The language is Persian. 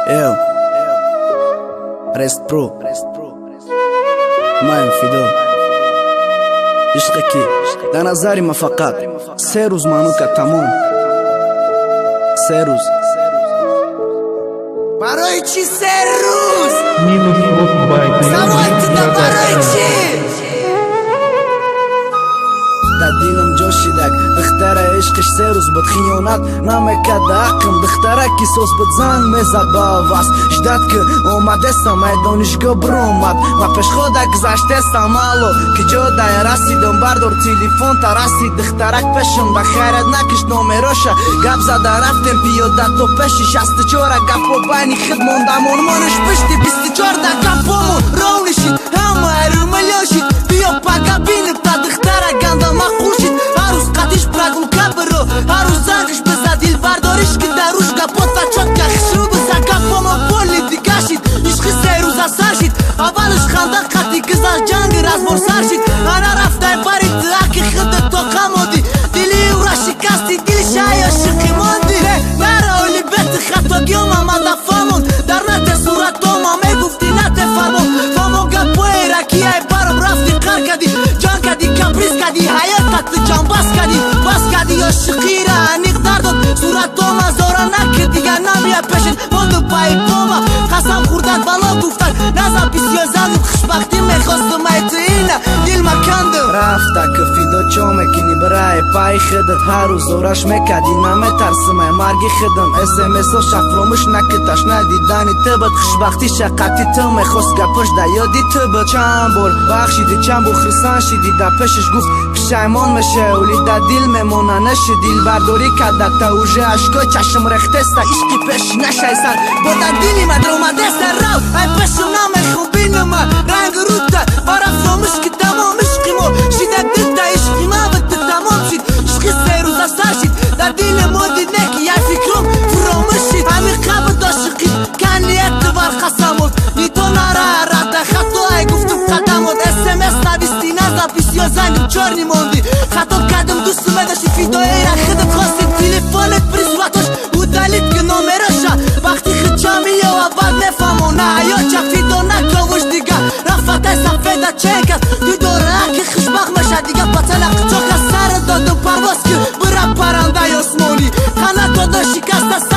ايو ريست برو ما ينفدو عشقك ده نظري ما فقط 3 روز مانوكا تمام 3 روز برای چی 3 روز؟ سوایت ده برای چی؟ ده دینم جوشیدک دختره عشقش 3 روز بود خیانت نمکد حقم دختره کی سوس بود زنگ میزد با واس شدت که اومده سم دانشگاه برو اومد و پیش خودک گذشته سمالو که جدای رسیدم بردار تلیفون تا رسید دخترک پشم بخیرت نکش نومروشه گپ زده رفتم پیاده تو پشی 64 گپ و بینی خود موندمون منش پشتی 24 گپمون رونشید همه هرو ملیاشید بیا پاگا بینم تا دختره گنده مخوشید هر روز قدیش پرگم کبرو هر روز زنگش بزد دیل بردارش که دروش گپات و چات گخش رو بزد گپمون بولی دیگشید عشقی 3 روز سرشید اولش خنده قطی گذاشت جنگ رزمور سرشید انا رفته برید اکی خود تو قمودی دیلی او را شکستی دیلش های عشقی موندی در اولی بیت خطا گیوم آمده فامون در نت صورت تو ما میگفتی نت فرمون فامون گپوی رکی های برم رفتی قر کدی جان کدی کپریز کدی حیاتت جان باز کدی عشقی را انیق دردد صورت تو ما زورا نکد دیگه نمیه پشت موندو پای کوما قسم خوردن بالا گفتن نزا پیسی و زنید خوشبختی میخواستم ایتو اینه دیل مکندم رفته که فیدو چو مکنی برای پای خدت هر روز زورش میکدی نمیترسم مرگی خدم SMS و شفرامش نکتش ندیدنی تو بد خوشبختی شقتی تو میخواست گپش ده یادی تو بد چند بار بخشیدی چند بار خرسان شدی ده پشش گفت پشیمان میشه اولی ده دیل میمونه نشه دیل برداری کده تا اوژه عشقای چشم رخته سته عشقی پش نشه سر با ده دیلی مدر اومده سر رو ای پشم نمیخوام بینم رنگ روته برا فرامش که تمام عشقی ما شیده دیده عشقی ما بده تمام شید عشقی 3 روز سر شید در دیل ما دیده که یه فکرم فرامش شید همین قبل عشقی کنیت بر قسمت نیتو نره رده خطای گفتم قدمت SMS نویستی نزد پیسی و زنگم چارنی موندی خطا کردم دوستو بداشتی فیدای را خودت خواستی تلیفونت بری صورتاش او دلیت که نومراشه وقتی خود چامیه و بعد نفهمونه یا چه فیدو نکاوش دیگه رفتای سفیده چکت تو دوره اکی خوشبخت میشه دیگه پتلق چاک از سر دادم پرواز که برا پرنده آسمانی خانه تو دا شکسته